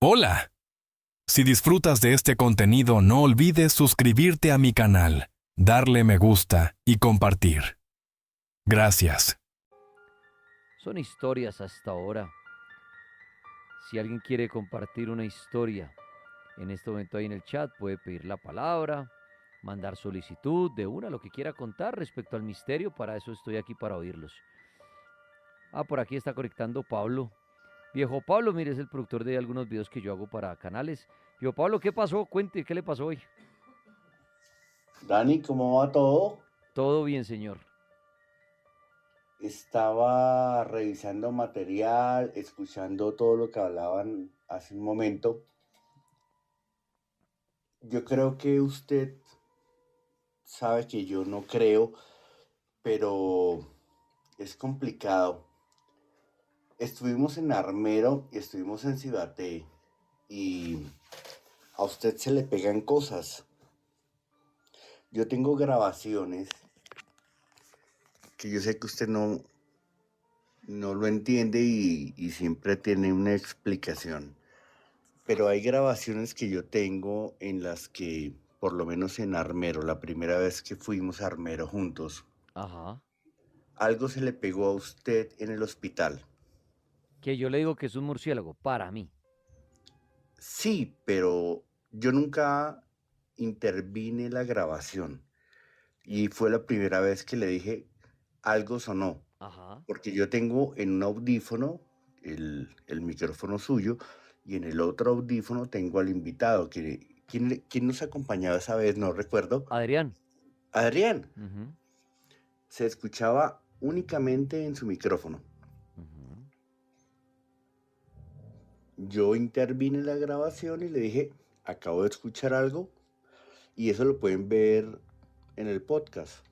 Hola. Si disfrutas de este contenido, no olvides suscribirte a mi canal, darle me gusta y compartir. Gracias. Son historias hasta ahora. Si alguien quiere compartir una historia, en este momento ahí en el chat puede pedir la palabra, mandar solicitud de una, lo que quiera contar respecto al misterio. Para eso estoy aquí, para oírlos. Por aquí está conectando Pablo. Viejo Pablo, mire, es el productor de algunos videos que yo hago para canales. Viejo Pablo, ¿qué pasó? Cuente, ¿qué le pasó hoy? Dani, ¿cómo va todo? Todo bien, señor. Estaba revisando material, escuchando todo lo que hablaban hace un momento. Yo creo que usted sabe que yo no creo, pero es complicado. Estuvimos en Armero y estuvimos en Cibaté y a usted se le pegan cosas. Yo tengo grabaciones que yo sé que usted no lo entiende y siempre tiene una explicación. Pero hay grabaciones que yo tengo en las que, por lo menos en Armero, la primera vez que fuimos a Armero juntos, Ajá. algo se le pegó a usted en el hospital. Que yo le digo que es un murciélago, para mí. Sí, pero yo nunca intervine en la grabación y fue la primera vez que le dije algo sonó, Ajá. porque yo tengo en un audífono el micrófono suyo y en el otro audífono tengo al invitado. ¿Quién nos acompañaba esa vez? No recuerdo. Adrián. Adrián. Ujú, Se escuchaba únicamente en su micrófono. ujú. Yo intervine en la grabación y le dije, acabo de escuchar algo y eso lo pueden ver en el podcast.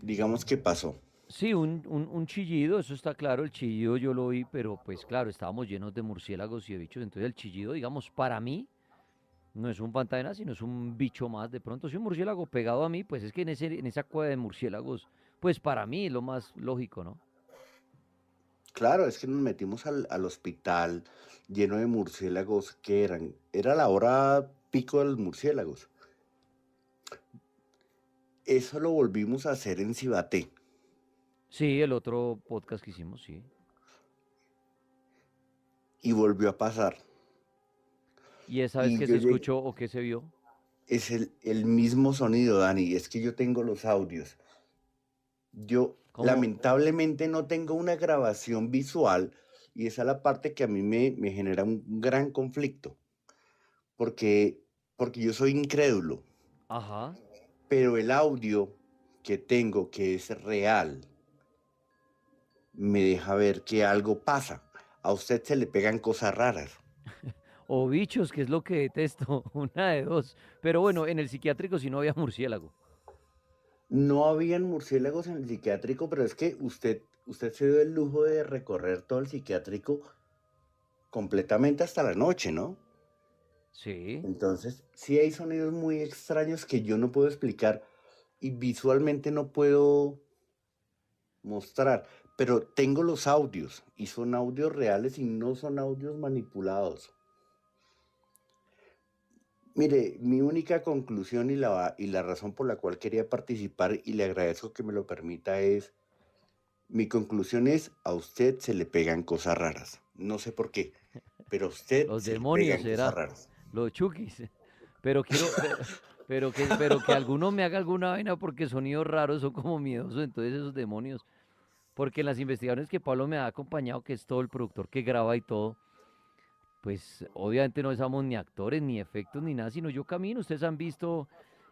Digamos que pasó. Sí, un chillido, eso está claro, el chillido yo lo oí, pero pues claro, estábamos llenos de murciélagos y de bichos, entonces el chillido, digamos, para mí, no es un pantaena, sino es un bicho más. De pronto, si un murciélago pegado a mí, pues es que en esa cueva de murciélagos, pues para mí es lo más lógico, ¿no? Claro, es que nos metimos al hospital lleno de murciélagos que era la hora pico de los murciélagos. Eso lo volvimos a hacer en Cibaté Sí, el otro podcast que hicimos, sí. y volvió a pasar. ¿Y esa vez Y que yo se llegué, escuchó o que se vio? es el mismo sonido, Dani, es que yo tengo los audios. Yo ¿Cómo? lamentablemente no tengo una grabación visual y esa es la parte que a mí me genera un gran conflicto, porque, porque yo soy incrédulo, Ajá. pero el audio que tengo, que es real, me deja ver que algo pasa. A usted se le pegan cosas raras. O bichos, que es lo que detesto, una de dos. Pero bueno, en el psiquiátrico sí no había murciélago. No habían murciélagos en el psiquiátrico, pero es que usted se dio el lujo de recorrer todo el psiquiátrico completamente hasta la noche, ¿no? Sí. Entonces, sí hay sonidos muy extraños que yo no puedo explicar y visualmente no puedo mostrar, pero tengo los audios y son audios reales y no son audios manipulados. Mire, mi única conclusión y la razón por la cual quería participar y le agradezco que me lo permita es, mi conclusión es, a usted se le pegan cosas raras. No sé por qué, pero a usted Los se le demonios pegan cosas será. raras. Los chukis. Pero quiero, pero que alguno me haga alguna vaina, porque sonidos raros son como miedosos, entonces esos demonios. Porque en las investigaciones que Pablo me ha acompañado, que es todo el productor que graba y todo, pues obviamente no somos ni actores, ni efectos, ni nada, sino yo camino. Ustedes han visto,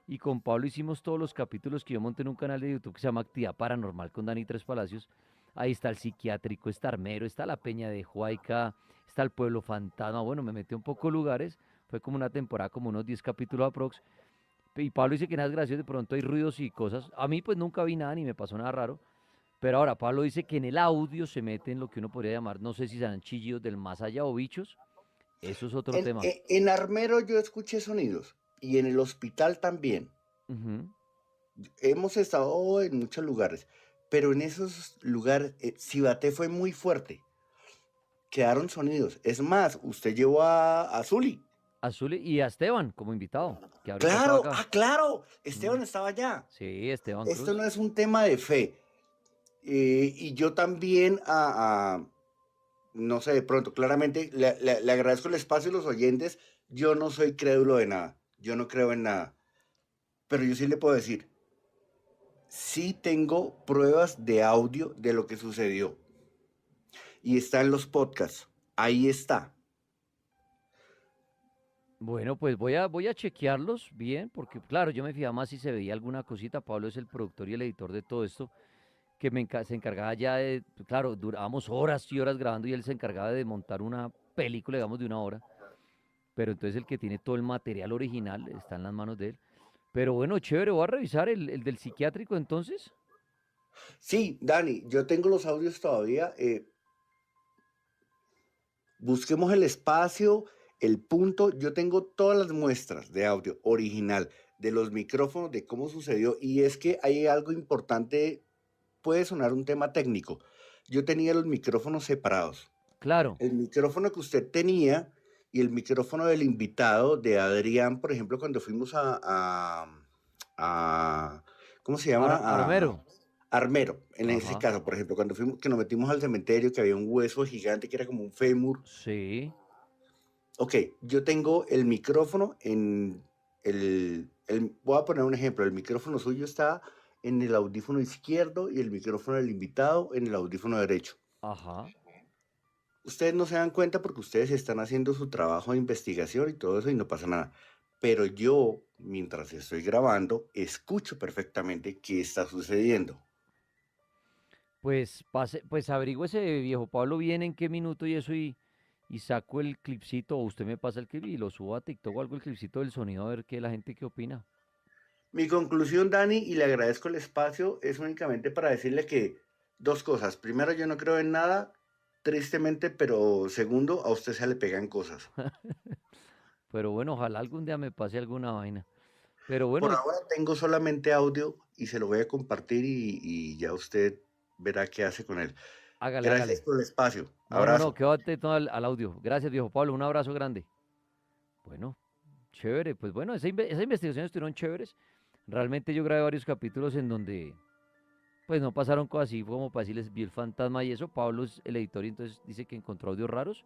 y con Pablo hicimos todos los capítulos que yo monté en un canal de YouTube que se llama Actividad Paranormal con Dani Tres Palacios. Ahí está el psiquiátrico, está Armero, está la Peña de Huayca, está el Pueblo Fantasma. Bueno, me metí un poco lugares, fue como una temporada, como unos 10 capítulos aprox. Y Pablo dice que nada es gracioso, de pronto hay ruidos y cosas. A mí pues nunca vi nada ni me pasó nada raro. Pero ahora Pablo dice que en el audio se meten lo que uno podría llamar, no sé si serán chillidos del más allá o bichos. Eso es otro En, tema. en, en Armero yo escuché sonidos y en el hospital también. Ujú. Hemos estado en muchos lugares, pero en esos lugares, Cibaté fue muy fuerte. quedaron sonidos. Es más, usted llevó a Zuli. A Zuli y a Esteban como invitado, que ahorita estaba Claro, acá. claro, Esteban Mm, estaba allá. Sí, Esteban Esto Cruz. no es un tema de fe. Y yo también no sé, de pronto, claramente le agradezco el espacio a los oyentes. Yo no soy crédulo de nada. Yo no creo en nada. Pero yo sí le puedo decir, sí tengo pruebas de audio de lo que sucedió. Y está en los podcasts. Ahí está. Bueno, pues voy a chequearlos bien, porque claro, yo me fijaba más si se veía alguna cosita. Pablo es el productor y el editor de todo esto, que se encargaba ya de, claro, durábamos horas y horas grabando y él se encargaba de montar una película, digamos, de una hora. Pero entonces el que tiene todo el material original está en las manos de él. Pero bueno, chévere, voy a revisar el del psiquiátrico entonces. Sí, Dani, yo tengo los audios todavía. Busquemos el espacio, el punto. Yo tengo todas las muestras de audio original de los micrófonos, de cómo sucedió. Y es que hay algo importante, puede sonar un tema técnico. Yo tenía los micrófonos separados. Claro. El micrófono que usted tenía y el micrófono del invitado, de Adrián, por ejemplo, cuando fuimos a ¿cómo se llama? Armero. Armero, en ese Ajá. caso, por ejemplo, cuando fuimos, que nos metimos al cementerio, que había un hueso gigante que era como un fémur. Sí. Ok, yo tengo el micrófono en voy a poner un ejemplo, el micrófono suyo está en el audífono izquierdo y el micrófono del invitado en el audífono derecho. Ajá. Ustedes no se dan cuenta porque ustedes están haciendo su trabajo de investigación y todo eso y no pasa nada. Pero yo, mientras estoy grabando, escucho perfectamente qué está sucediendo. Pues pues averigüese, viejo Pablo, bien en qué minuto y eso y saco el clipcito, o usted me pasa el clip y lo subo a TikTok o algo, el clipcito del sonido, a ver qué la gente qué opina. Mi conclusión, Dani, y le agradezco el espacio, es únicamente para decirle que dos cosas. Primero, yo no creo en nada, tristemente, pero segundo, a usted se le pegan cosas. Pero bueno, ojalá algún día me pase alguna vaina. Pero Por bueno, ahora tengo solamente audio y se lo voy a compartir y ya usted verá qué hace con él. hágale, Gracias hágale. por el espacio. No, Abrazo. quedo atento al audio. Gracias, viejo Pablo, un abrazo grande. Bueno, chévere, pues bueno, esas investigaciones estuvieron chéveres. Realmente yo grabé varios capítulos en donde pues no pasaron cosas así como para decirles vi el fantasma y eso. Pablo es el editor y entonces dice que encontró audios raros.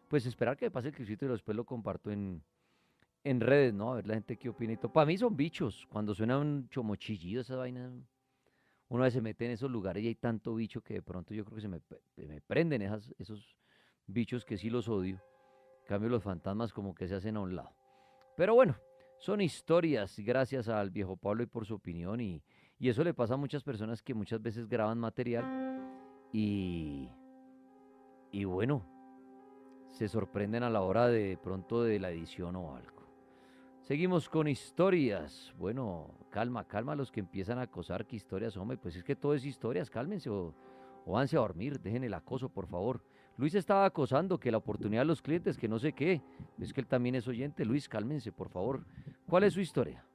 Pues esperar que me pase el clipcito y después lo comparto en redes, ¿no? A ver la gente qué opina y todo. Para mí son bichos. Cuando suena un chomochillido, esa vaina, uno a veces se mete en esos lugares y hay tanto bicho que de pronto yo creo que me prenden esos bichos que sí los odio. En cambio los fantasmas como que se hacen a un lado. Pero bueno, son historias, gracias al viejo Pablo y por su opinión. Y eso le pasa a muchas personas que muchas veces graban material y, y bueno, se sorprenden a la hora de pronto de la edición o algo. Seguimos con historias. Bueno, calma, calma a los que empiezan a acosar. ¿Qué historias, hombre? Pues es que todo es historias, cálmense o vanse a dormir, dejen el acoso, por favor. Luis estaba acosando, que la oportunidad de los clientes, que no sé qué. Es que él también es oyente. Luis, cálmense, por favor. ¿Cuál es su historia?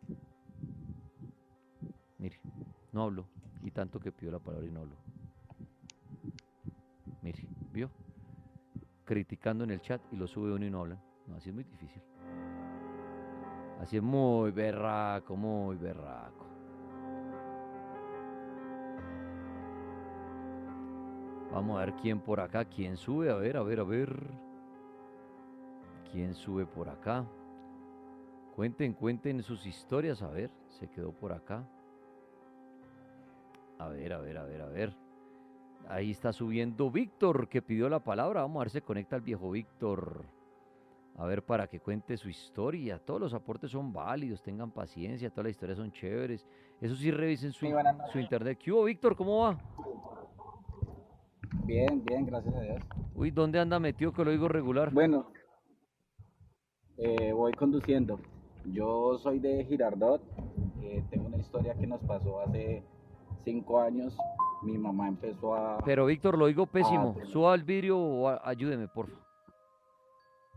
Mire, no hablo. Y tanto que pidió la palabra y no hablo. Mire, ¿vio? Criticando en el chat y lo sube uno y no hablan. No, así es muy difícil. Así es muy berraco, muy berraco. Vamos a ver quién por acá, quién sube, a ver, a ver, a ver. ¿Quién sube por acá? Cuenten sus historias, a ver, se quedó por acá. A ver, a ver, a ver, a ver. Ahí está subiendo Víctor, que pidió la palabra. Vamos a ver si se conecta el viejo Víctor. A ver, para que cuente su historia. Todos los aportes son válidos, tengan paciencia, todas las historias son chéveres. Eso sí, revisen Muy buenas su noches. internet. ¿Qué hubo, Víctor? ¿Cómo va? Bien, bien, gracias a Dios. Uy, ¿dónde anda metido que lo digo regular? Bueno, voy conduciendo. Yo soy de Girardot. Tengo una historia que nos pasó hace 5 años. Mi mamá empezó Pero Víctor, lo digo a pésimo. Suba el vidrio o ayúdeme, porfa.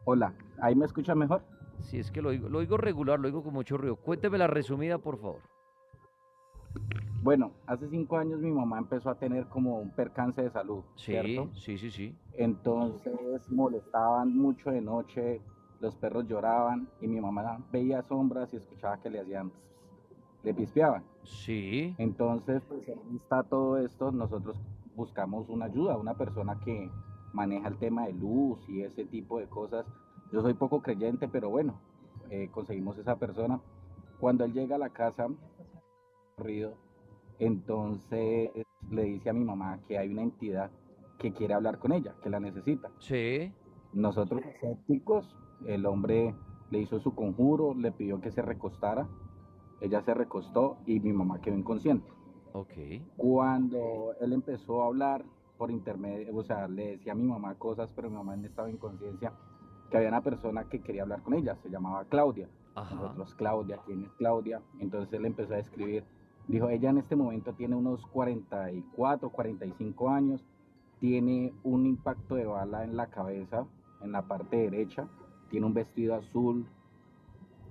Hola, ¿ahí me escucha mejor? Si es que lo digo regular, lo digo con mucho ruido. Cuénteme la resumida, por favor. Bueno, hace 5 años mi mamá empezó a tener como un percance de salud, Sí, ¿cierto? sí, sí, sí. Entonces molestaban mucho de noche, los perros lloraban y mi mamá veía sombras y escuchaba que le hacían, le pispeaban. Sí, Entonces, pues en vista de todo esto, nosotros buscamos una ayuda, una persona que maneja el tema de luz y ese tipo de cosas. Yo soy poco creyente, pero bueno, conseguimos esa persona. Cuando él llega a la casa, corrido, entonces le dice a mi mamá que hay una entidad que quiere hablar con ella, que la necesita. sí, Nosotros escépticos, el hombre le hizo su conjuro, le pidió que se recostara, ella se recostó y mi mamá quedó inconsciente. ok. Cuando él empezó a hablar por intermedio, o sea, le decía a mi mamá cosas, pero mi mamá en estado de inconsciencia, que había una persona que quería hablar con ella, se llamaba Claudia. Ajá, Nosotros, Claudia, ¿quién es Claudia? Entonces él empezó a escribir. Dijo, ella en este momento tiene unos 44, 45 años, tiene un impacto de bala en la cabeza, en la parte derecha, tiene un vestido azul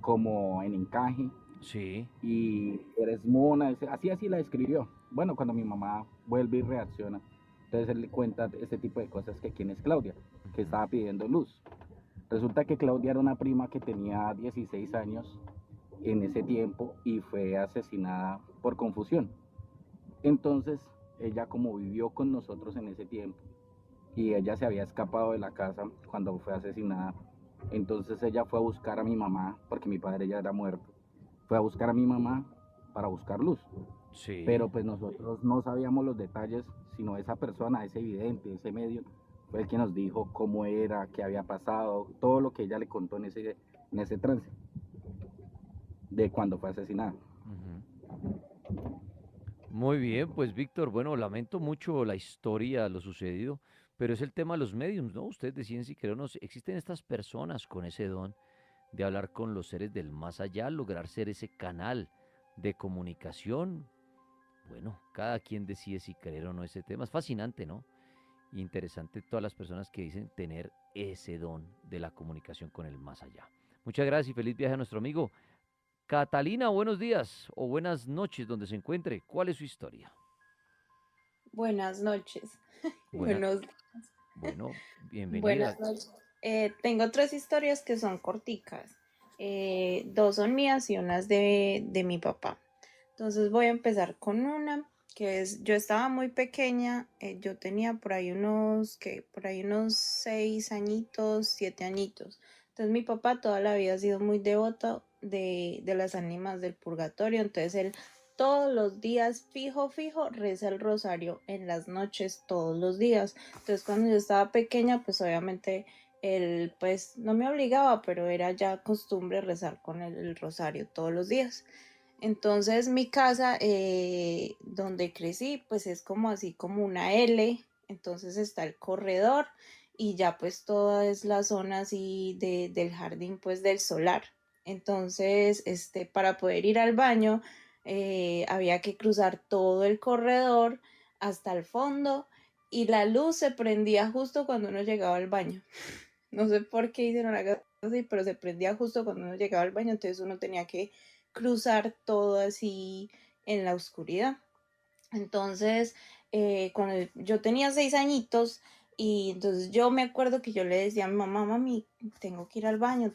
como en encaje, sí, y eres mona, así la describió. Bueno, cuando mi mamá vuelve y reacciona, entonces él le cuenta este tipo de cosas, que quién es Claudia, que ujú, estaba pidiendo luz. Resulta que Claudia era una prima que tenía 16 años en ese tiempo y fue asesinada por confusión. Entonces, ella como vivió con nosotros en ese tiempo y ella se había escapado de la casa cuando fue asesinada, entonces ella fue a buscar a mi mamá, porque mi padre ya era muerto, fue a buscar a mi mamá para buscar luz. sí. Pero pues nosotros no sabíamos los detalles, sino esa persona, ese vidente, ese medio, fue el que nos dijo cómo era, qué había pasado, todo lo que ella le contó en ese trance de cuando fue asesinada. Ujú. Muy bien, pues Víctor, bueno, lamento mucho la historia, lo sucedido, pero es el tema de los mediums, ¿no? Ustedes deciden si creen o no. Existen estas personas con ese don de hablar con los seres del más allá, lograr ser ese canal de comunicación. Bueno, cada quien decide si creer o no ese tema. Es fascinante, ¿no? Interesante todas las personas que dicen tener ese don de la comunicación con el más allá. Muchas gracias y feliz viaje a nuestro amigo Catalina. Buenos días o buenas noches donde se encuentre. ¿Cuál es su historia? Buenas noches. Buena, Buenos, bienvenida. buenas noches. Tengo tres historias que son corticas. Dos son mías y una es de mi papá. Entonces voy a empezar con una, que es, yo estaba muy pequeña, yo tenía por ahí unos 6 añitos, 7 añitos. Entonces mi papá toda la vida ha sido muy devoto de las ánimas del purgatorio, entonces él todos los días, fijo, reza el rosario en las noches, todos los días. Entonces cuando yo estaba pequeña, pues obviamente él pues no me obligaba, pero era ya costumbre rezar con el rosario todos los días. Entonces mi casa donde crecí pues es como así como una L, entonces está el corredor y ya pues toda es la zona así del jardín pues del solar. Entonces para poder ir al baño había que cruzar todo el corredor hasta el fondo y la luz se prendía justo cuando uno llegaba al baño. No sé por qué hicieron algo así, pero se prendía justo cuando uno llegaba al baño, entonces uno tenía que cruzar todo así en la oscuridad. Entonces, cuando yo tenía 6 añitos, y entonces yo me acuerdo que yo le decía a mi mamá, mami, tengo que ir al baño,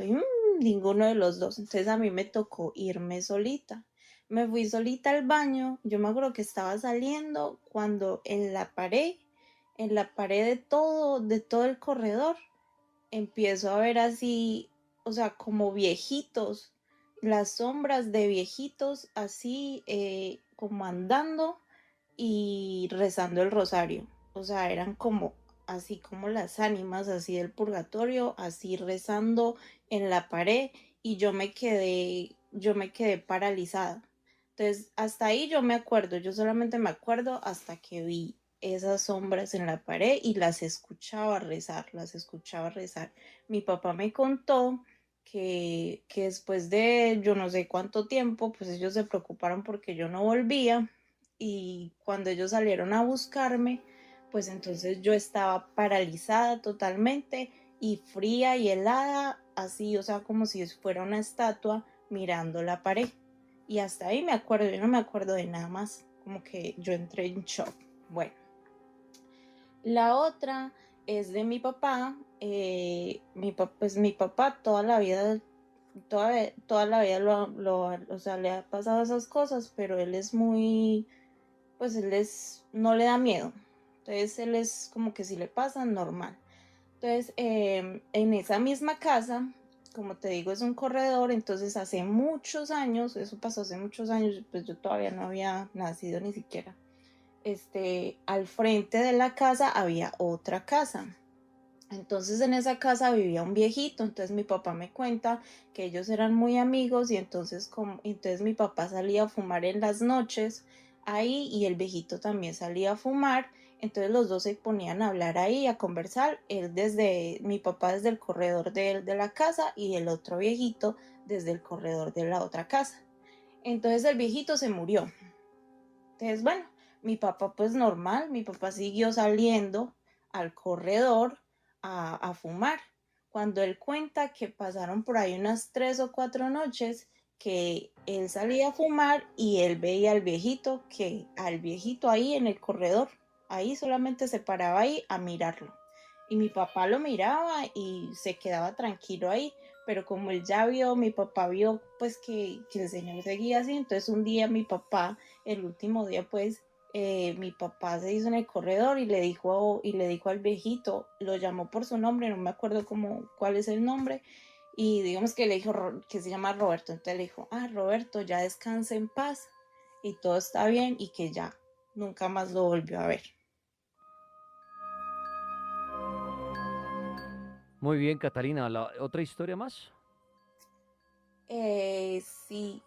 y ninguno de los dos. Entonces a mí me tocó irme solita. Me fui solita al baño, yo me acuerdo que estaba saliendo cuando en la pared de todo el corredor, empiezo a ver así, o sea, como viejitos, las sombras de viejitos así, como andando y rezando el rosario. O sea, eran como así como las ánimas así del purgatorio, así rezando en la pared y yo me quedé paralizada. Entonces, hasta ahí yo me acuerdo, yo solamente me acuerdo hasta que vi esas sombras en la pared y las escuchaba rezar. Mi papá me contó que después de yo no sé cuánto tiempo, pues ellos se preocuparon porque yo no volvía y cuando ellos salieron a buscarme, pues entonces yo estaba paralizada totalmente y fría y helada, así, o sea, como si fuera una estatua mirando la pared. Y hasta ahí me acuerdo, yo no me acuerdo de nada más, como que yo entré en shock. Bueno, la otra es de mi papá. Pues mi papá toda la vida, toda la vida o sea, le ha pasado esas cosas, pero él es muy, pues no le da miedo. Entonces él es como que si le pasa, normal. Entonces, en esa misma casa, como te digo, es un corredor, entonces hace muchos años, eso pasó hace muchos años, pues yo todavía no había nacido ni siquiera. Al frente de la casa había otra casa. Entonces en esa casa vivía un viejito, entonces mi papá me cuenta que ellos eran muy amigos y entonces mi papá salía a fumar en las noches ahí y el viejito también salía a fumar, entonces los dos se ponían a hablar ahí, a conversar, mi papá desde el corredor de la casa y el otro viejito desde el corredor de la otra casa. Entonces el viejito se murió. Entonces, bueno, mi papá pues normal, mi papá siguió saliendo al corredor a fumar. Cuando él cuenta que pasaron por ahí unas 3 o 4 noches que él salía a fumar y él veía al viejito ahí en el corredor, ahí solamente se paraba ahí a mirarlo. Y mi papá lo miraba y se quedaba tranquilo ahí, pero como él ya vio, mi papá vio pues que el señor seguía así, entonces un día mi papá, el último día pues, mi papá se hizo en el corredor y le dijo al viejito, lo llamó por su nombre, no me acuerdo cuál es el nombre, y digamos que le dijo que se llama Roberto, entonces le dijo, Roberto, ya descanse en paz y todo está bien, y que ya nunca más lo volvió a ver. Muy bien, Catalina. ¿Otra historia más? Sí.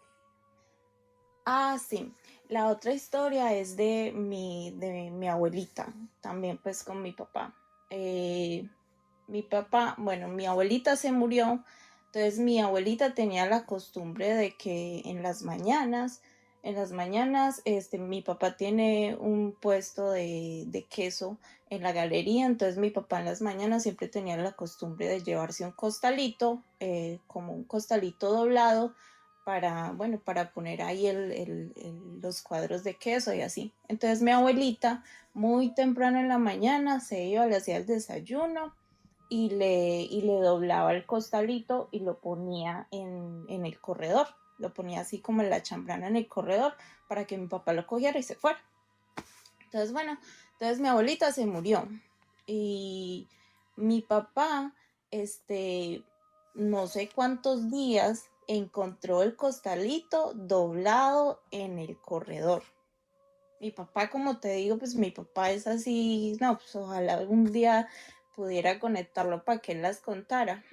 Sí. La otra historia es de mi abuelita, también pues con mi papá. Mi papá, bueno, mi abuelita se murió, entonces mi abuelita tenía la costumbre de que en las mañanas, mi papá tiene un puesto de queso en la galería, entonces mi papá en las mañanas siempre tenía la costumbre de llevarse un costalito, como un costalito doblado, bueno, para poner ahí los cuadros de queso y así. Entonces mi abuelita, muy temprano en la mañana, se iba, le hacía el desayuno y le doblaba el costalito y lo ponía en el corredor. Lo ponía así como en la chambrana en el corredor para que mi papá lo cogiera y se fuera. Entonces, bueno, entonces mi abuelita se murió y mi papá, no sé cuántos días encontró el costalito doblado en el corredor. Mi papá, como te digo, pues mi papá es así, no, pues ojalá algún día pudiera conectarlo para que él las contara.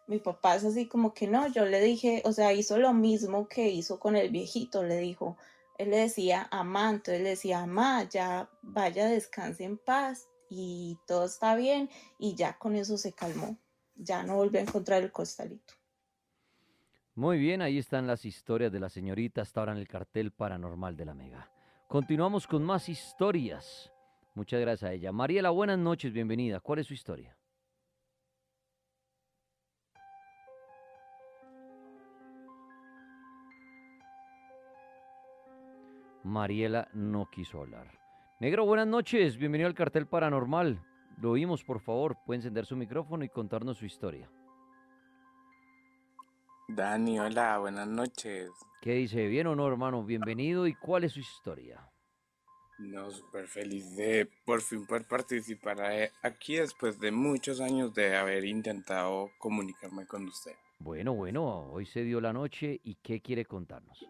Mi papá es así como que no, yo le dije, o sea, hizo lo mismo que hizo con el viejito, le dijo, él le decía, amá, entonces le decía, amá, ya vaya, descanse en paz y todo está bien, y ya con eso se calmó, ya no volvió a encontrar el costalito. Muy bien, ahí están las historias de la señorita hasta ahora en el cartel paranormal de la Mega. Continuamos con más historias. Muchas gracias a ella. Mariela, buenas noches, bienvenida. ¿Cuál es su historia? Mariela no quiso hablar. Negro, buenas noches, bienvenido al cartel paranormal. Lo oímos, por favor. Puede encender su micrófono y contarnos su historia. Dani, hola, buenas noches. ¿Qué dice? ¿Bien o no, hermano? Bienvenido. ¿Y cuál es su historia? No, súper feliz de por fin poder participar aquí después de muchos años de haber intentado comunicarme con usted. Bueno, hoy se dio la noche y ¿qué quiere contarnos?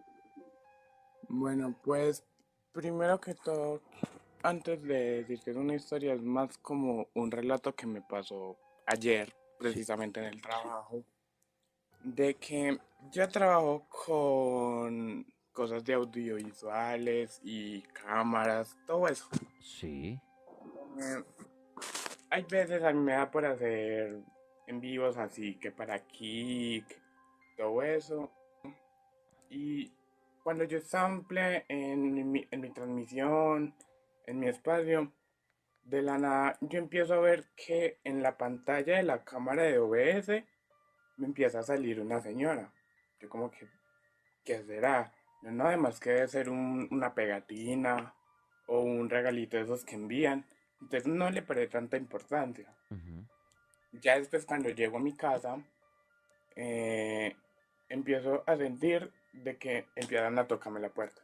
Bueno, pues primero que todo, antes de decir que es una historia, es más como un relato que me pasó ayer, Sí, precisamente en el trabajo, de que yo trabajo con cosas de audiovisuales y cámaras, todo eso. sí, Eh, Hay veces a mí me da por hacer en vivos así que para Kik, todo eso. Y cuando yo sample en mi transmisión, en mi espacio, de la nada yo empiezo a ver que en la pantalla de la cámara de OBS me empieza a salir una señora. Yo como que, ¿qué será? No, además que debe ser una pegatina o un regalito de esos que envían. Entonces no le presté tanta importancia. Ujú. Ya después cuando llego a mi casa, eh, empiezo a sentir de que empiezan a tocarme la puerta.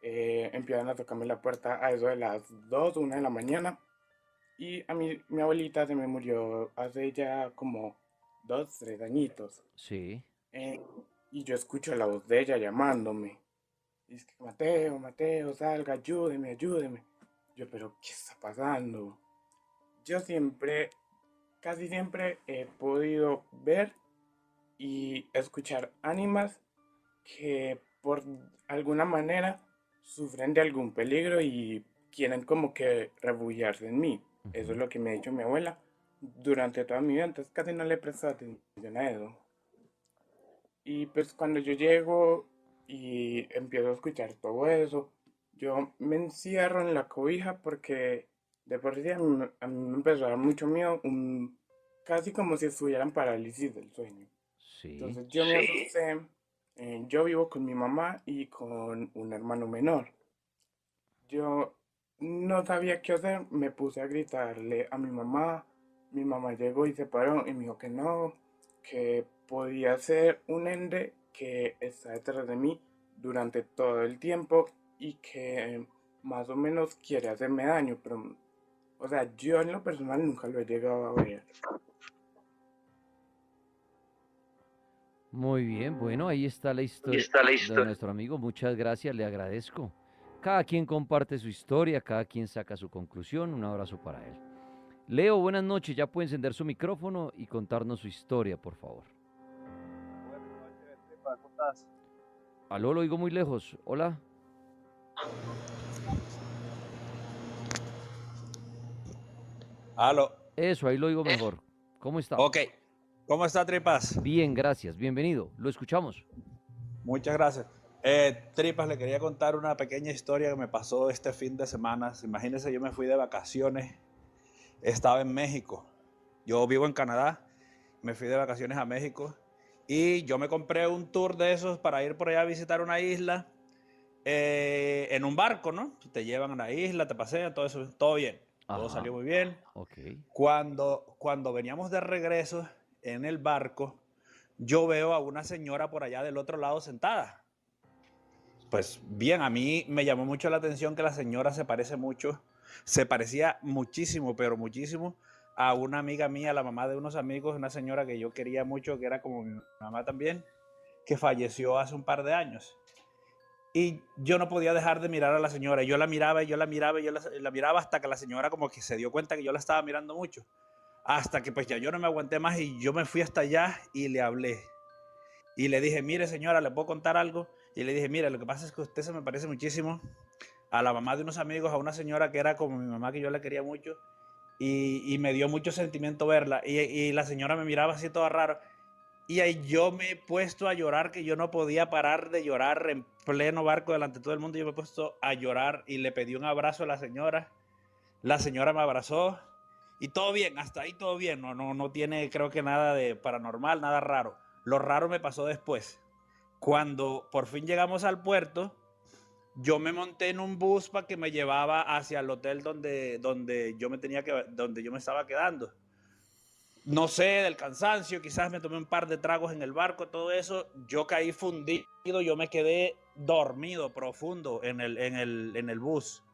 Empiezan a tocarme la puerta a eso de las 2 1 de la mañana. Y a mí, mi abuelita se me murió hace ya como 2 3 añitos. Sí. Eh, y yo escucho la voz de ella llamándome. Y es que Mateo, Mateo, salga, ayúdeme, ayúdeme. Yo, pero ¿qué está pasando? Yo siempre, casi siempre he podido ver y escuchar ánimas que por alguna manera sufren de algún peligro y quieren como que refugiarse en mí. Eso es Ujú. lo que me ha dicho mi abuela durante toda mi vida, entonces casi no le he prestado atención a eso. Y pues cuando yo llego y empiezo a escuchar todo eso, yo me encierro en la cobija porque de por sí a mí me empezó a dar mucho miedo, casi como si estuviera en parálisis del sueño. Sí. Entonces yo me asusté, yo vivo con mi mamá y con un hermano menor. Yo no sabía qué hacer, me puse a gritarle a mi mamá llegó y se paró y me dijo que no, que podía ser un ende que está detrás de mí durante todo el tiempo y que más o menos quiere hacerme daño, pero, o sea, yo en lo personal nunca lo he llegado a ver. Muy bien, bueno, ahí está la Ahí historia está la de historia. nuestro amigo. Muchas gracias, le agradezco. Cada quien comparte su historia, cada quien saca su conclusión. Un abrazo para él. Leo, buenas noches. Ya puede encender su micrófono y contarnos su historia, por favor. Buenas noches, Tripa, ¿cómo estás? Aló, lo oigo muy lejos. Hola. Aló. Eso, ahí lo oigo mejor. ¿Cómo está? Ok. ¿Cómo está, Tripas? Bien, gracias. Bienvenido. Lo escuchamos. Muchas gracias. Tripas, le quería contar una pequeña historia que me pasó este fin de semana. Imagínense, yo me fui de vacaciones, estaba en México. Yo vivo en Canadá, me fui de vacaciones a México y yo me compré un tour de esos para ir por allá a visitar una isla en un barco, ¿no? Te llevan a una isla, te pasean, todo eso, todo bien. Todo Ajá. salió muy bien. Ok. Cuando veníamos de regreso en el barco, yo veo a una señora por allá del otro lado sentada. Pues bien, a mí me llamó mucho la atención que la señora se parecía muchísimo, pero muchísimo a una amiga mía, la mamá de unos amigos, una señora que yo quería mucho, que era como mi mamá también, que falleció hace un par de años. Y yo no podía dejar de mirar a la señora. Yo la miraba y yo la miraba y yo la miraba hasta que la señora como que se dio cuenta que yo la estaba mirando mucho. Hasta que pues ya yo no me aguanté más y yo me fui hasta allá y le hablé. Y le dije, mire señora, ¿le puedo contar algo? Y le dije, mire, lo que pasa es que usted se me parece muchísimo a la mamá de unos amigos, a una señora que era como mi mamá, que yo la quería mucho. Y me dio mucho sentimiento verla. Y la señora me miraba así toda raro. Y ahí yo me he puesto a llorar, que yo no podía parar de llorar en pleno barco delante de todo el mundo. Yo me he puesto a llorar y le pedí un abrazo a la señora. La señora me abrazó y todo bien, hasta ahí todo bien. No tiene, creo que nada de paranormal, nada raro. Lo raro me pasó después. Cuando por fin llegamos al puerto, yo me monté en un bus para que me llevaba hacia el hotel donde yo me estaba quedando. No sé, del cansancio, quizás me tomé un par de tragos en el barco, todo eso, yo caí fundido, yo me quedé dormido profundo en el bus.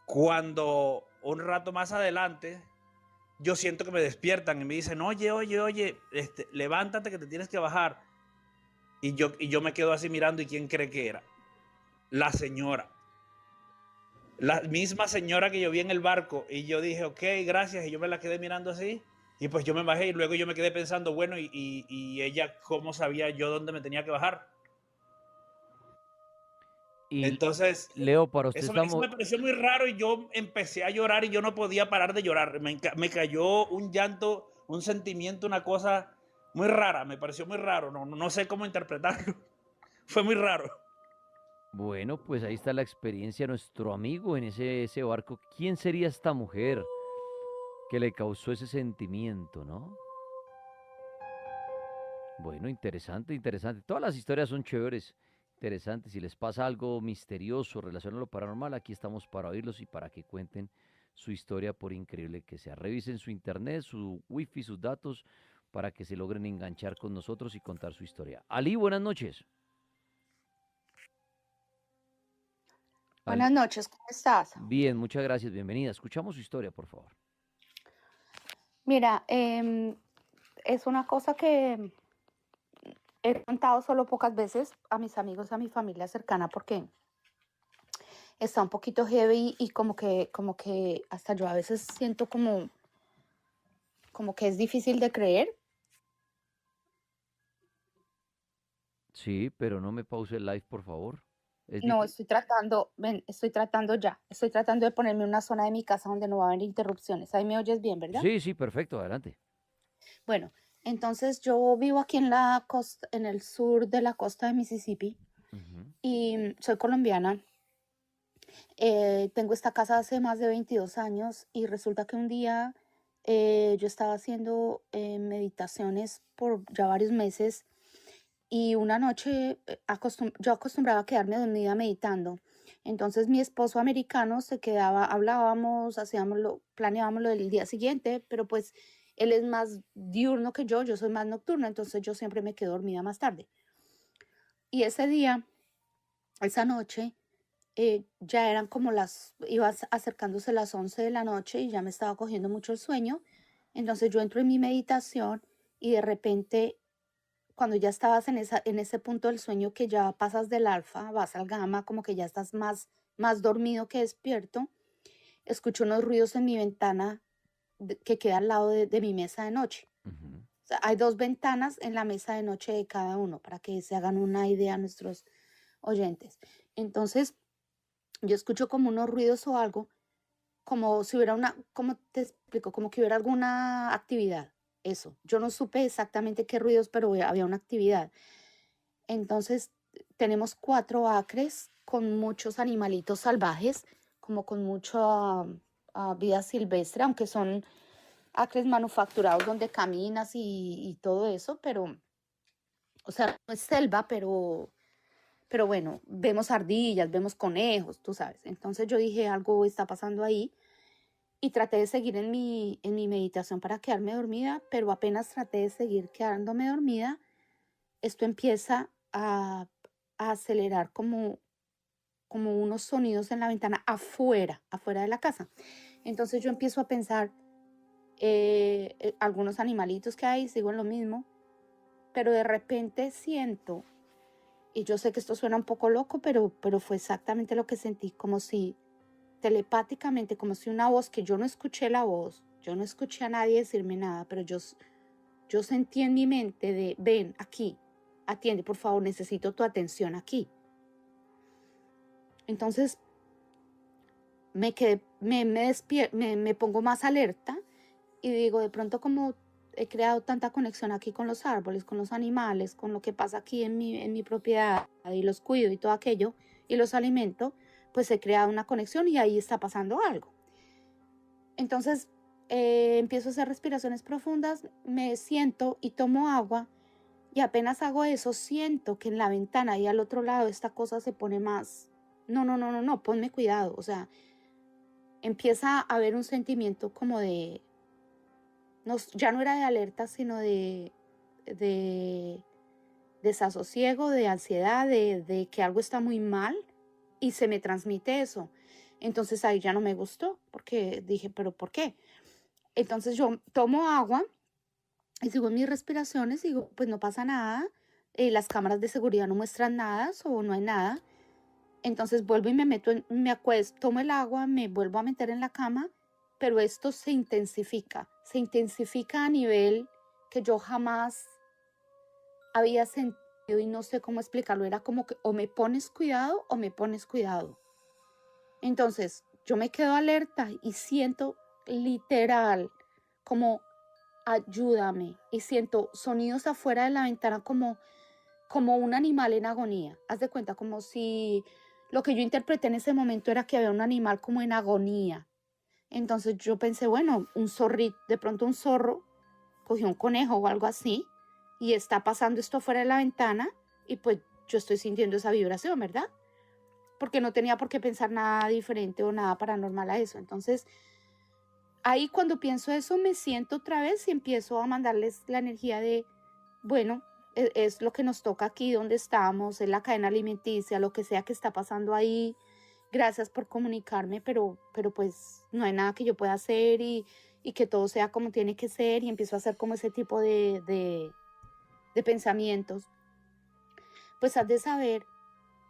Cuando un rato más adelante, yo siento que me despiertan y me dicen, oye, levántate que te tienes que bajar. Y yo me quedo así mirando, ¿y quién cree que era? La señora. La misma señora que yo vi en el barco. Y yo dije, ok, gracias. Y yo me la quedé mirando así. Y pues yo me bajé y luego yo me quedé pensando, bueno, y ella, ¿cómo sabía yo dónde me tenía que bajar? Y Entonces, Leo, para usted eso estamos... me pareció muy raro y yo empecé a llorar y yo no podía parar de llorar. Me cayó un llanto, un sentimiento, una cosa muy rara. Me pareció muy raro. No sé cómo interpretarlo. Fue muy raro. Bueno, pues ahí está la experiencia de nuestro amigo en ese barco. ¿Quién sería esta mujer que le causó ese sentimiento, no? Bueno, interesante, interesante. Todas las historias son chéveres. Interesante. Si les pasa algo misterioso relacionado a lo paranormal, aquí estamos para oírlos y para que cuenten su historia, por increíble que sea. Revisen su internet, su wifi, sus datos, para que se logren enganchar con nosotros y contar su historia. Ali, buenas noches. Buenas Ali, noches, ¿cómo estás? bien, muchas gracias, bienvenida. Escuchamos su historia, por favor. Mira, es una cosa que he contado solo pocas veces a mis amigos, a mi familia cercana, porque está un poquito heavy y como que hasta yo a veces siento como que es difícil de creer. Sí, pero no me pause el live, por favor. Es No, difícil. estoy tratando de ponerme en una zona de mi casa donde no va a haber interrupciones. Ahí me oyes bien, ¿verdad? Sí, sí, perfecto, adelante. Bueno, entonces yo vivo aquí en la costa, en el sur de la costa de Mississippi Ujú. y soy colombiana. Tengo esta casa hace más de 22 años y resulta que un día yo estaba haciendo meditaciones por ya varios meses y una noche yo acostumbraba a quedarme dormida meditando. Entonces mi esposo americano se quedaba, hablábamos, planeábamos lo del día siguiente, pero pues él es más diurno que yo soy más nocturna, entonces yo siempre me quedo dormida más tarde. Y ese día, esa noche, ya eran como acercándose las 11 de la noche y ya me estaba cogiendo mucho el sueño. Entonces yo entro en mi meditación y de repente, cuando ya estabas en ese punto del sueño que ya pasas del alfa, vas al gamma, como que ya estás más dormido que despierto, escucho unos ruidos en mi ventana que queda al lado de mi mesa de noche. Ujú. O sea, hay 2 ventanas en la mesa de noche de cada uno, para que se hagan una idea nuestros oyentes. Entonces, yo escucho como unos ruidos o algo, como si hubiera ¿cómo te explico? Como que hubiera alguna actividad, eso. Yo no supe exactamente qué ruidos, pero había una actividad. Entonces, tenemos 4 acres con muchos animalitos salvajes, como con mucha vida silvestre, aunque son acres manufacturados donde caminas y todo eso, pero, o sea, no es selva, pero bueno, vemos ardillas, vemos conejos, tú sabes. Entonces yo dije, algo está pasando ahí y traté de seguir en mi meditación para quedarme dormida, pero apenas traté de seguir quedándome dormida, esto empieza a acelerar como unos sonidos en la ventana afuera de la casa. Entonces yo empiezo a pensar, algunos animalitos que hay, sigo en lo mismo, pero de repente siento, y yo sé que esto suena un poco loco, pero fue exactamente lo que sentí, como si telepáticamente, como si una voz, que yo no escuché la voz, yo no escuché a nadie decirme nada, pero yo sentí en mi mente de, ven aquí, atiende, por favor, necesito tu atención aquí. Entonces me pongo más alerta y digo, de pronto, como he creado tanta conexión aquí con los árboles, con los animales, con lo que pasa aquí en mi propiedad y los cuido y todo aquello y los alimento, pues he creado una conexión y ahí está pasando algo. Entonces empiezo a hacer respiraciones profundas, me siento y tomo agua y apenas hago eso, siento que en la ventana y al otro lado esta cosa se pone más, no, ponme cuidado, o sea, empieza a haber un sentimiento como de, no, ya no era de alerta, sino de desasosiego, de ansiedad, de que algo está muy mal y se me transmite eso. Entonces ahí ya no me gustó porque dije, pero ¿por qué? Entonces yo tomo agua y sigo en mis respiraciones y digo, pues no pasa nada, las cámaras de seguridad no muestran nada o no hay nada. Entonces vuelvo y me acuesto, tomo el agua, me vuelvo a meter en la cama, pero esto se intensifica a nivel que yo jamás había sentido y no sé cómo explicarlo. Era como que o me pones cuidado o me pones cuidado. Entonces yo me quedo alerta y siento literal como ayúdame y siento sonidos afuera de la ventana como un animal en agonía. Haz de cuenta, como si lo que yo interpreté en ese momento era que había un animal como en agonía. Entonces yo pensé, bueno, de pronto un zorro cogió un conejo o algo así y está pasando esto fuera de la ventana y pues yo estoy sintiendo esa vibración, ¿verdad? Porque no tenía por qué pensar nada diferente o nada paranormal a eso. Entonces, ahí cuando pienso eso, me siento otra vez y empiezo a mandarles la energía de, bueno, es lo que nos toca aquí, donde estamos, es la cadena alimenticia, lo que sea que está pasando ahí. Gracias por comunicarme, pero pues no hay nada que yo pueda hacer y que todo sea como tiene que ser, y empiezo a hacer como ese tipo de pensamientos. Pues has de saber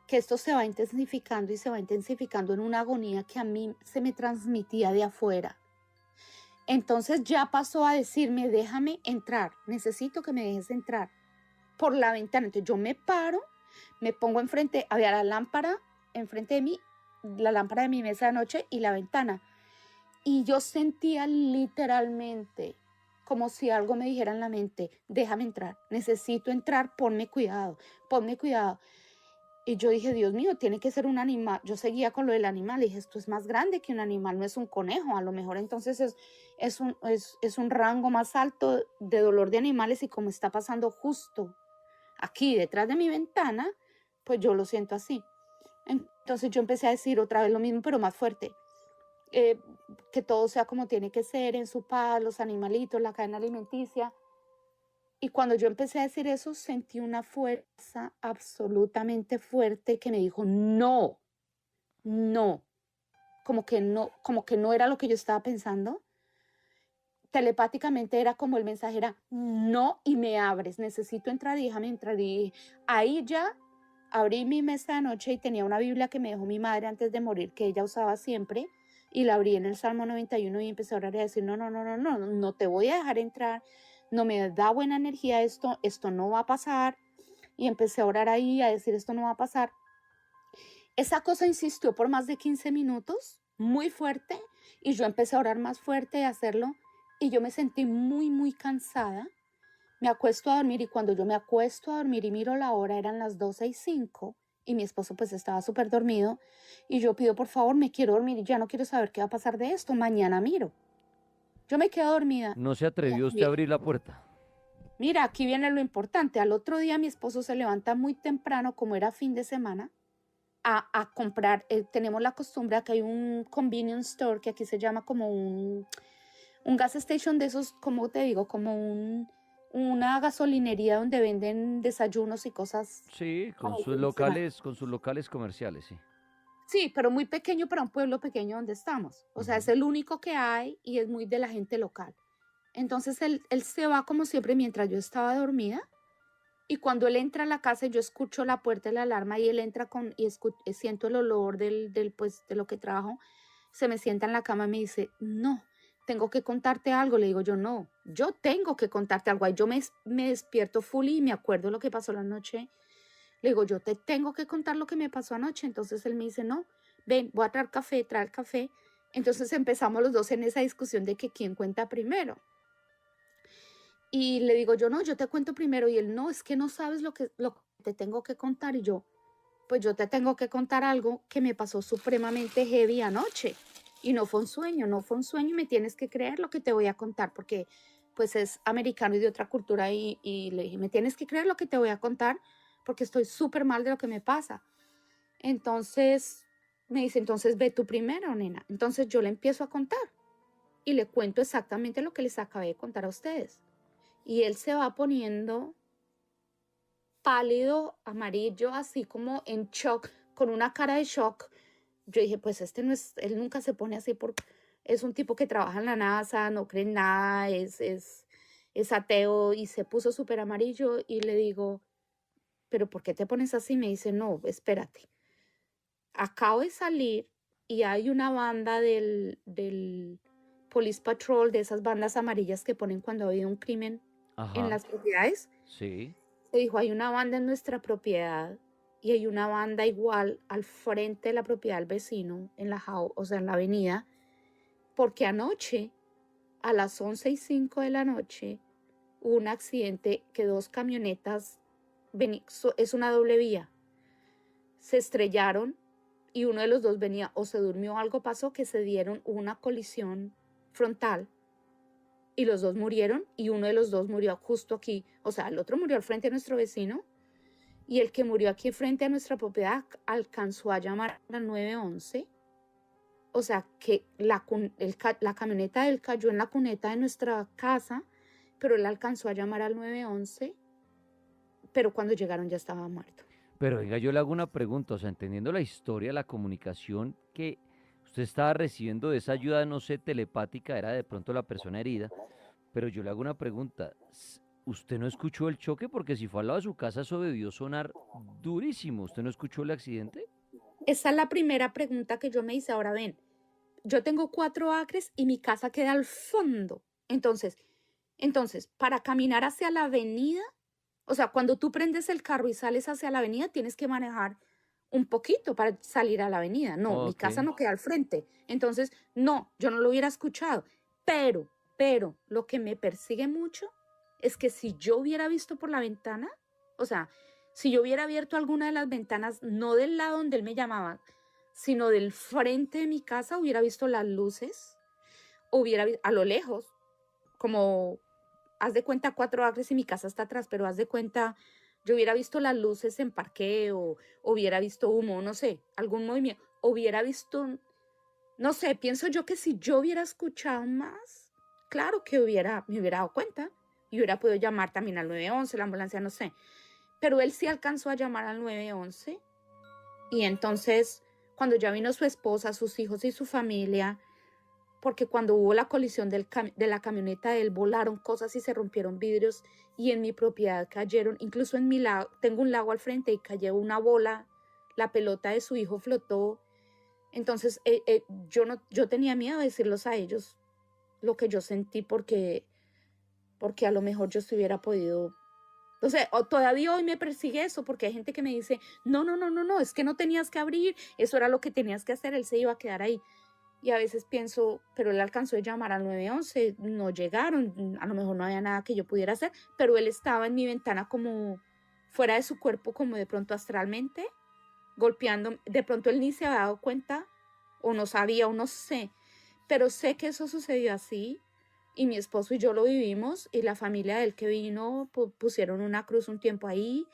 que esto se va intensificando y se va intensificando en una agonía que a mí se me transmitía de afuera. Entonces ya pasó a decirme, déjame entrar, necesito que me dejes entrar por la ventana. Entonces yo me paro, me pongo enfrente, había la lámpara enfrente de mí, la lámpara de mi mesa de noche y la ventana. Y yo sentía literalmente como si algo me dijera en la mente, déjame entrar, necesito entrar, ponme cuidado, ponme cuidado. Y yo dije, Dios mío, tiene que ser un animal. Yo seguía con lo del animal. Y dije, esto es más grande que un animal, no es un conejo. A lo mejor entonces es un rango más alto de dolor de animales. Y como está pasando justo aquí detrás de mi ventana, pues yo lo siento así. Entonces yo empecé a decir otra vez lo mismo, pero más fuerte. Que todo sea como tiene que ser, en su paz, los animalitos, la cadena alimenticia. Y cuando yo empecé a decir eso, sentí una fuerza absolutamente fuerte que me dijo, no, no, como que no era lo que yo estaba pensando. Telepáticamente era como el mensaje era, no, y me abres, necesito entrar y déjame entrar. Y ahí ya abrí mi mesa de noche y tenía una Biblia que me dejó mi madre antes de morir, que ella usaba siempre, y la abrí en el Salmo 91 y empecé a orar y a decir, no te voy a dejar entrar. No me da buena energía esto no va a pasar. Y empecé a orar ahí, a decir esto no va a pasar. Esa cosa insistió por más de 15 minutos, muy fuerte, y yo empecé a orar más fuerte y a hacerlo, y yo me sentí muy, muy cansada. Me acuesto a dormir, y cuando yo me acuesto a dormir y miro la hora, eran las 12:05, y mi esposo pues estaba súper dormido, y yo pido, por favor, me quiero dormir, y ya no quiero saber qué va a pasar de esto, mañana miro. Yo me quedo dormida. ¿No se atrevió usted a abrir la puerta? Mira, aquí viene lo importante. Al otro día mi esposo se levanta muy temprano, como era fin de semana, a comprar. Tenemos la costumbre, que hay un convenience store, que aquí se llama como un gas station de esos, como te digo, como una gasolinería donde venden desayunos y cosas. Sí, para el fin de semana. con sus locales comerciales, sí. Sí, pero muy pequeño para un pueblo pequeño donde estamos. O sea, es el único que hay y es muy de la gente local. Entonces él se va como siempre mientras yo estaba dormida, y cuando él entra a la casa yo escucho la puerta de la alarma y él entra y siento el olor pues, de lo que trajo, se me sienta en la cama y me dice, no, tengo que contarte algo. Le digo yo, no, yo tengo que contarte algo. Ahí yo me despierto full y me acuerdo lo que pasó la noche. Le digo, yo te tengo que contar lo que me pasó anoche. Entonces él me dice, no, ven, voy a traer café. Entonces empezamos los dos en esa discusión de que quién cuenta primero. Y le digo yo, no, yo te cuento primero. Y él, no, es que no sabes lo que te tengo que contar. Y yo, pues yo te tengo que contar algo que me pasó supremamente heavy anoche. Y no fue un sueño y me tienes que creer lo que te voy a contar, porque pues es americano y de otra cultura. Y le dije, me tienes que creer lo que te voy a contar, porque estoy súper mal de lo que me pasa. Entonces me dice, entonces ve tú primero, nena. Entonces yo le empiezo a contar y le cuento exactamente lo que les acabé de contar a ustedes. Y él se va poniendo pálido, amarillo, así como en shock, con una cara de shock. Yo dije, pues él nunca se pone así, porque es un tipo que trabaja en la NASA, no cree en nada, es ateo, y se puso súper amarillo. Y le digo, ¿pero por qué te pones así? Me dice, no, espérate. Acabo de salir y hay una banda del Police Patrol, de esas bandas amarillas que ponen cuando ha habido un crimen en Ajá, las propiedades. sí. Se dijo, hay una banda en nuestra propiedad y hay una banda igual al frente de la propiedad del vecino, en la avenida, porque anoche, a las 11:05 de la noche, hubo un accidente que dos camionetas, es una doble vía, se estrellaron y uno de los dos venía o se durmió o algo pasó, que se dieron una colisión frontal. Y los dos murieron, y uno de los dos murió justo aquí. O sea, el otro murió al frente de nuestro vecino y el que murió aquí frente a nuestra propiedad alcanzó a llamar al 911. O sea, que la camioneta de él cayó en la cuneta de nuestra casa, pero él alcanzó a llamar al 911, pero cuando llegaron ya estaba muerto. Pero venga, yo le hago una pregunta, o sea, entendiendo la historia, la comunicación que usted estaba recibiendo de esa ayuda, no sé, telepática, era de pronto la persona herida, pero yo le hago una pregunta, ¿usted no escuchó el choque? Porque si fue al lado de su casa, eso debió sonar durísimo, ¿usted no escuchó el accidente? Esa es la primera pregunta que yo me hice. Ahora ven, yo tengo 4 acres y mi casa queda al fondo. Entonces, para caminar hacia la avenida, o sea, cuando tú prendes el carro y sales hacia la avenida, tienes que manejar un poquito para salir a la avenida. No, mi casa Ok. no queda al frente. Entonces, no, yo no lo hubiera escuchado. Pero, lo que me persigue mucho es que si yo hubiera visto por la ventana, o sea, si yo hubiera abierto alguna de las ventanas, no del lado donde él me llamaba, sino del frente de mi casa, hubiera visto las luces, hubiera visto a lo lejos, como, haz de cuenta 4 acres y mi casa está atrás, pero haz de cuenta, yo hubiera visto las luces en parqueo, hubiera visto humo, no sé, algún movimiento, hubiera visto, no sé, pienso yo que si yo hubiera escuchado más, claro que me hubiera dado cuenta y hubiera podido llamar también al 911, la ambulancia, no sé. Pero él sí alcanzó a llamar al 911 y entonces cuando ya vino su esposa, sus hijos y su familia, porque cuando hubo la colisión de la camioneta de él, volaron cosas y se rompieron vidrios y en mi propiedad cayeron, incluso en mi lago, tengo un lago al frente y cayó una bola, la pelota de su hijo flotó. Entonces yo tenía miedo de decirlos a ellos lo que yo sentí porque a lo mejor yo hubiera podido. O sea, todavía hoy me persigue eso porque hay gente que me dice, no, es que no tenías que abrir, eso era lo que tenías que hacer, él se iba a quedar ahí. Y a veces pienso, pero él alcanzó a llamar al 911, no llegaron, a lo mejor no había nada que yo pudiera hacer, pero él estaba en mi ventana como fuera de su cuerpo, como de pronto astralmente, golpeando, de pronto él ni se había dado cuenta, o no sabía, o no sé, pero sé que eso sucedió así, y mi esposo y yo lo vivimos, y la familia de él que vino, pusieron una cruz un tiempo ahí,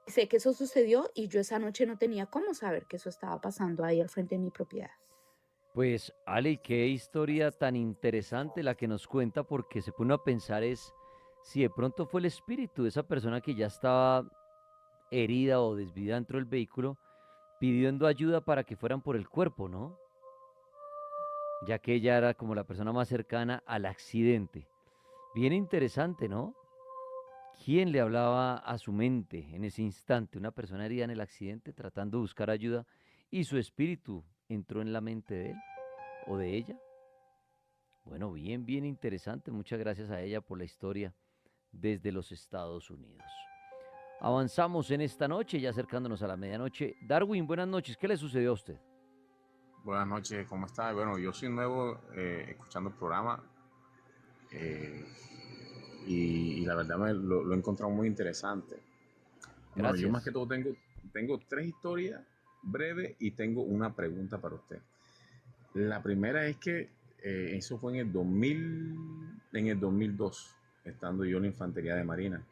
sé que eso sucedió, y yo esa noche no tenía cómo saber que eso estaba pasando ahí al frente de mi propiedad. Pues, Ale, qué historia tan interesante la que nos cuenta, porque se pone a pensar es si de pronto fue el espíritu de esa persona que ya estaba herida o desvivida dentro del vehículo, pidiendo ayuda para que fueran por el cuerpo, ¿no? Ya que ella era como la persona más cercana al accidente. Bien interesante, ¿no? ¿Quién le hablaba a su mente en ese instante? Una persona herida en el accidente tratando de buscar ayuda y su espíritu entró en la mente de él o de ella. Bueno, bien interesante. Muchas gracias a ella por la historia desde los Estados Unidos. Avanzamos en esta noche, ya acercándonos a la medianoche. Darwin, buenas noches. ¿Qué le sucedió a usted? Buenas noches, ¿cómo está? Bueno, yo soy nuevo escuchando el programa eh, y la verdad lo he encontrado muy interesante. Bueno, yo más que Gracias. todo tengo 3 historias breves y tengo una pregunta para usted. La primera es que eso fue en el 2002, estando yo en la Infantería de Marina,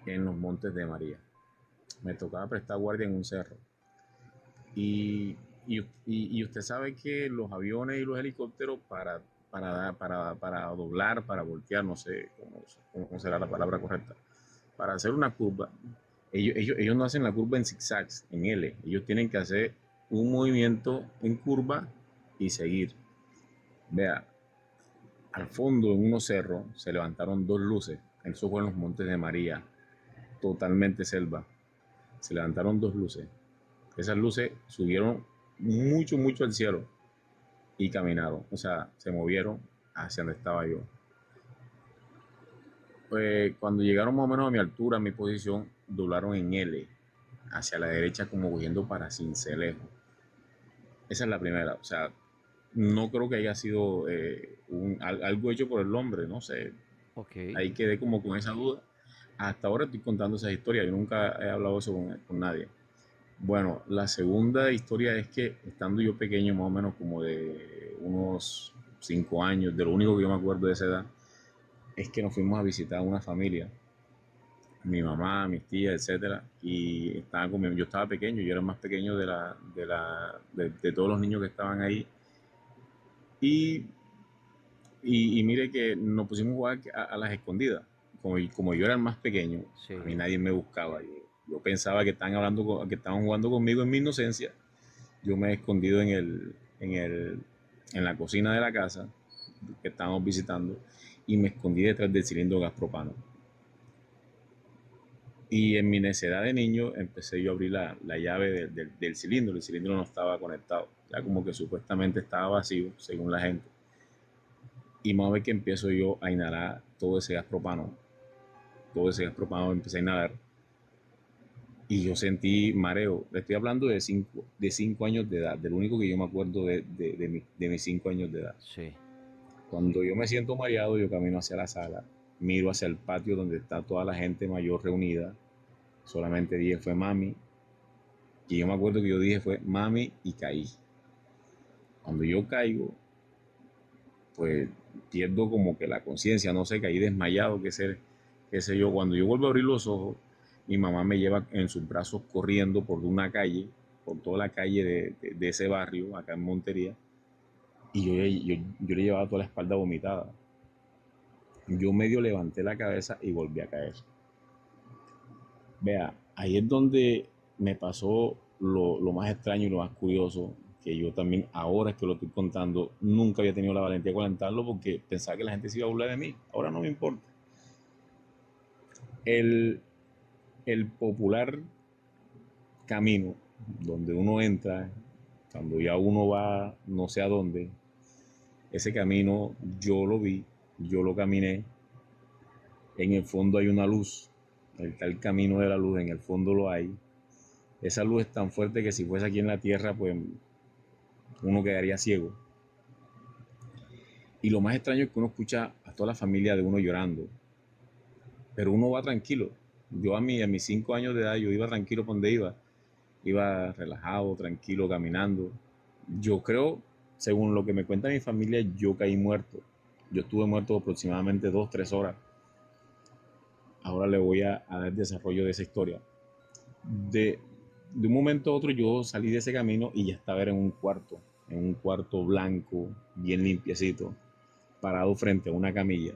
en los Montes de María. Me tocaba prestar guardia en un cerro. Y usted sabe que los aviones y los helicópteros para doblar, para voltear, no sé cómo será la palabra correcta, para hacer una curva, ellos no hacen la curva en zigzags, en L. Ellos tienen que hacer un movimiento en curva y seguir. Vea, al fondo en unos cerros se levantaron 2 luces. Eso fue en los Montes de María, totalmente selva. Se levantaron 2 luces. Esas luces subieron mucho al cielo y caminaron, o sea, se movieron hacia donde estaba yo. Pues cuando llegaron más o menos a mi altura, a mi posición, doblaron en L, hacia la derecha como huyendo para Sincelejo. Esa es la primera, o sea, no creo que haya sido algo hecho por el hombre, no sé, Ok. ahí quedé como con esa duda. Hasta ahora estoy contando esa historia, yo nunca he hablado eso con nadie. Bueno, la segunda historia es que estando yo pequeño, más o menos como de unos 5 años, de lo único que yo me acuerdo de esa edad, es que nos fuimos a visitar a una familia mi mamá, mis tías, etcétera, y estaban conmigo. Yo estaba pequeño, yo era el más pequeño de todos los niños que estaban ahí. Y, y mire que nos pusimos a jugar a las escondidas. Como yo era el más pequeño, Sí. a mí nadie me buscaba. Yo pensaba que estaban que estaban jugando conmigo en mi inocencia. Yo me he escondido en la cocina de la casa que estábamos visitando y me escondí detrás del cilindro de gas propano. Y en mi necedad de niño empecé yo a abrir la llave del cilindro. El cilindro no estaba conectado, ya como que supuestamente estaba vacío, según la gente. Y más ve que empiezo yo a inhalar todo ese gas propano. Todo ese gas propano empecé a inhalar. Y yo sentí mareo. Le estoy hablando de 5 años de edad, del único que yo me acuerdo de mis 5 años de edad. Sí. Cuando yo me siento mareado, yo camino hacia la sala, miro hacia el patio donde está toda la gente mayor reunida. Solamente dije fue mami. Y yo me acuerdo que yo dije fue mami y caí. Cuando yo caigo, pues pierdo como que la conciencia, no sé, caí desmayado, qué sé yo. Cuando yo vuelvo a abrir los ojos, mi mamá me lleva en sus brazos corriendo por una calle, por toda la calle de ese barrio, acá en Montería, y yo le llevaba toda la espalda vomitada. Yo medio levanté la cabeza y volví a caer. Vea, ahí es donde me pasó lo más extraño y lo más curioso, que yo también, ahora es que lo estoy contando, nunca había tenido la valentía de contarlo porque pensaba que la gente se iba a burlar de mí. Ahora no me importa. El popular camino donde uno entra, cuando ya uno va no sé a dónde, ese camino yo lo vi, yo lo caminé. En el fondo hay una luz, está el camino de la luz, en el fondo lo hay. Esa luz es tan fuerte que si fuese aquí en la tierra, pues uno quedaría ciego. Y lo más extraño es que uno escucha a toda la familia de uno llorando, pero uno va tranquilo. Yo a mis 5 años de edad, yo iba tranquilo por donde iba relajado, tranquilo, caminando. Yo creo, según lo que me cuenta mi familia, yo caí muerto. Yo estuve muerto aproximadamente 2, 3 horas. Ahora le voy a dar desarrollo de esa historia. De un momento a otro yo salí de ese camino y ya estaba en un cuarto blanco, bien limpiecito, parado frente a una camilla.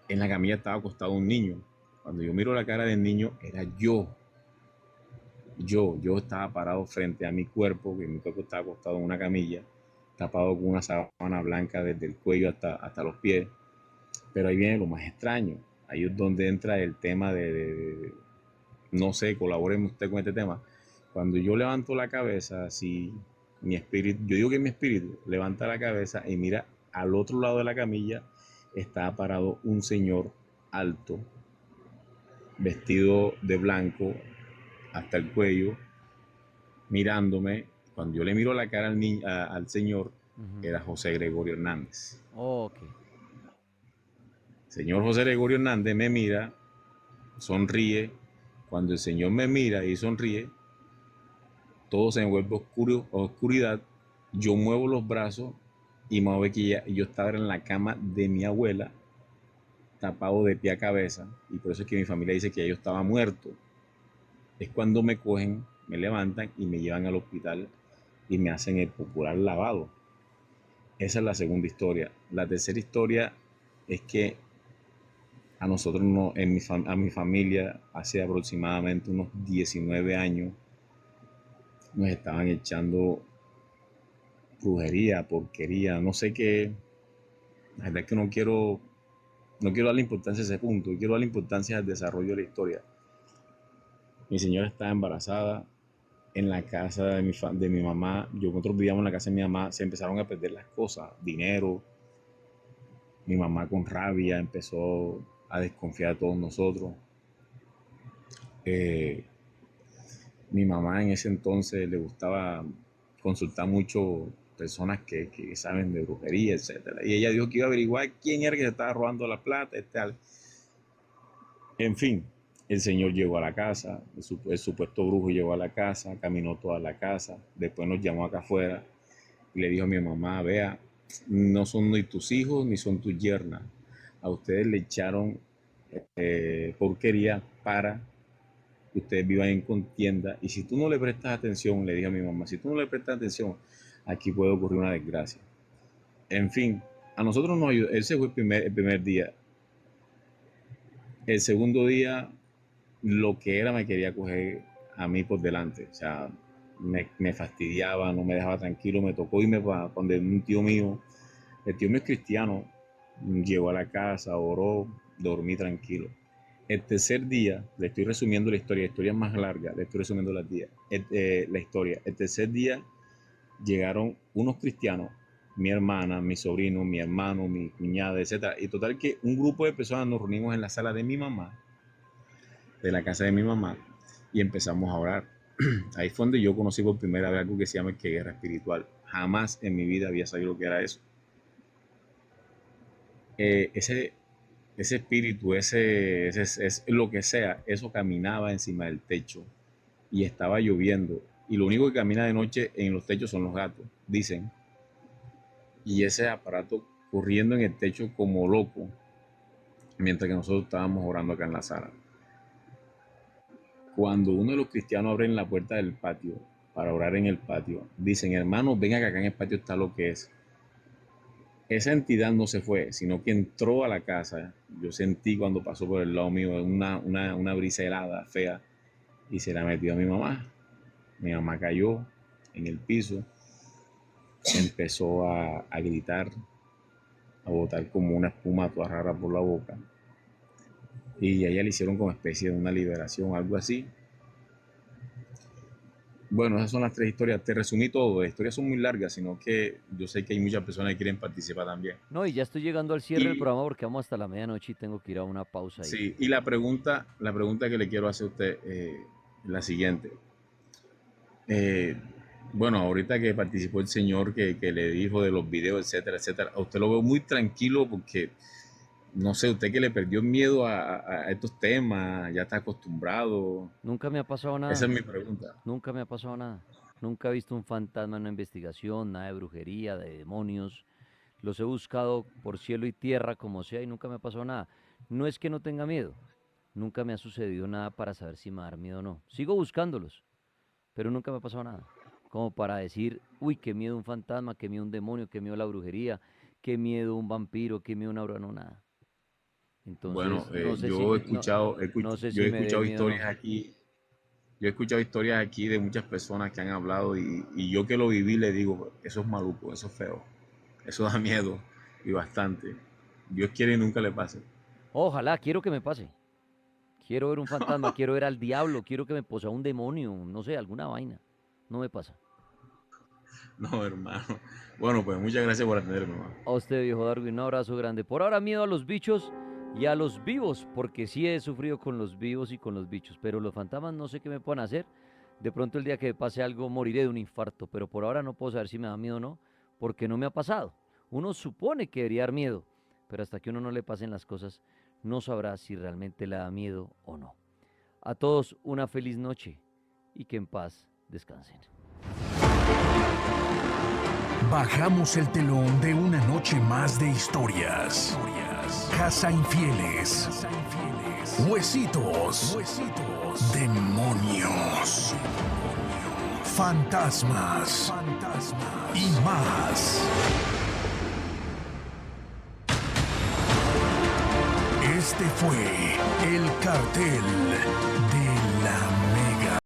En la camilla estaba acostado un niño. Cuando yo miro la cara del niño, era yo. Yo estaba parado frente a mi cuerpo, que mi cuerpo estaba acostado en una camilla, tapado con una sábana blanca desde el cuello hasta los pies. Pero ahí viene lo más extraño. Ahí es donde entra el tema no sé, colabórenme usted con este tema. Cuando yo levanto la cabeza, así, mi espíritu, yo digo que mi espíritu levanta la cabeza y mira al otro lado de la camilla, estaba parado un señor alto, vestido de blanco hasta el cuello, mirándome. Cuando yo le miro la cara al señor, era José Gregorio Hernández. Ok. Señor José Gregorio Hernández me mira, sonríe. Cuando el señor me mira y sonríe, todo se me vuelve oscuridad. Yo muevo los brazos y me ve que yo estaba en la cama de mi abuela, tapado de pie a cabeza, y por eso es que mi familia dice que yo estaba muerto. Es cuando me cogen, me levantan y me llevan al hospital y me hacen el popular lavado. Esa es la segunda historia. La tercera historia es que a nosotros, a mi familia, hace aproximadamente unos 19 años, nos estaban echando brujería, porquería, no sé qué. La verdad es que no quiero darle importancia a ese punto, quiero darle importancia al desarrollo de la historia. Mi señora estaba embarazada. En la casa de mi mamá, nosotros vivíamos en la casa de mi mamá, se empezaron a perder las cosas, dinero. Mi mamá con rabia empezó a desconfiar de todos nosotros. Mi mamá en ese entonces le gustaba consultar mucho personas que saben de brujería, etcétera. Y ella dijo que iba a averiguar quién era que se estaba robando la plata, En fin, el señor llegó a la casa, el supuesto brujo llegó a la casa, caminó toda la casa, después nos llamó acá afuera y le dijo a mi mamá, vea, no son ni tus hijos ni son tus yernas. A ustedes le echaron porquería para que ustedes vivan en contienda. Y si tú no le prestas atención, le dije a mi mamá, si tú no le prestas atención, aquí puede ocurrir una desgracia. En fin, a nosotros nos ayudó. Ese fue el primer día. El segundo día, lo que era me quería coger a mí por delante. O sea, me fastidiaba, no me dejaba tranquilo. Me tocó irme para donde un tío mío. El tío mío es cristiano. Llegó a la casa, oró, dormí tranquilo. El tercer día, le estoy resumiendo la historia es más larga, le estoy resumiendo la historia. El tercer día llegaron unos cristianos, mi hermana, mi sobrino, mi hermano, mi cuñada, etc. Y total que un grupo de personas nos reunimos en la sala de mi mamá, de la casa de mi mamá, y empezamos a orar. Ahí fue donde yo conocí por primera vez algo que se llama guerra espiritual. Jamás en mi vida había sabido lo que era eso. Ese espíritu, ese lo que sea, eso caminaba encima del techo y estaba lloviendo. Y lo único que camina de noche en los techos son los gatos, dicen. Y ese aparato corriendo en el techo como loco, mientras que nosotros estábamos orando acá en la sala. Cuando uno de los cristianos abre la puerta del patio para orar en el patio, dicen, hermanos, venga que acá en el patio está lo que es. Esa entidad no se fue, sino que entró a la casa. Yo sentí cuando pasó por el lado mío una brisa helada, fea, y se la metió a mi mamá. Mi mamá cayó en el piso, empezó a gritar, a botar como una espuma toda rara por la boca. Y a ella le hicieron como especie de una liberación, algo así. Bueno, esas son las 3 historias. Te resumí todo. Las historias son muy largas, sino que yo sé que hay muchas personas que quieren participar también. No, y ya estoy llegando al cierre del programa porque vamos hasta la medianoche y tengo que ir a una pausa ahí. Sí, y la pregunta que le quiero hacer a usted es la siguiente. Bueno, ahorita que participó el señor que le dijo de los videos, etcétera, etcétera, a usted lo veo muy tranquilo porque, no sé, usted que le perdió el miedo a estos temas, ya está acostumbrado. Nunca me ha pasado nada. Esa es mi pregunta. Nunca me ha pasado nada. Nunca he visto un fantasma en una investigación, nada de brujería, de demonios. Los he buscado por cielo y tierra, como sea, y nunca me ha pasado nada. No es que no tenga miedo. Nunca me ha sucedido nada para saber si me va a dar miedo o no. Sigo buscándolos, pero nunca me ha pasado nada. Como para decir, uy, qué miedo un fantasma, qué miedo un demonio, qué miedo la brujería, qué miedo un vampiro, qué miedo una bruja, no, nada. Entonces, bueno, no sé yo he si, escuchado, no sé si yo he me dé escuchado miedo o historias no. aquí. Yo he escuchado historias aquí de muchas personas que han hablado y yo que lo viví le digo, eso es maluco, eso es feo, eso da miedo y bastante. Dios quiere y nunca le pase. Ojalá, quiero que me pase. Quiero ver un fantasma, quiero ver al diablo, quiero que me posea un demonio, no sé, alguna vaina. No me pasa. No, hermano. Bueno, pues muchas gracias por atenderme, hermano. A usted, viejo Darwin, un abrazo grande. Por ahora miedo a los bichos y a los vivos, porque sí he sufrido con los vivos y con los bichos, pero los fantasmas no sé qué me puedan hacer. De pronto el día que me pase algo moriré de un infarto, pero por ahora no puedo saber si me da miedo o no, porque no me ha pasado. Uno supone que debería dar miedo, pero hasta que uno no le pasen las cosas, no sabrá si realmente le da miedo o no. A todos una feliz noche y que en paz descansen. Bajamos el telón de una noche más de historias. Casa Infieles. Huesitos. Demonios. Fantasmas. Y más. Este fue El Cartel de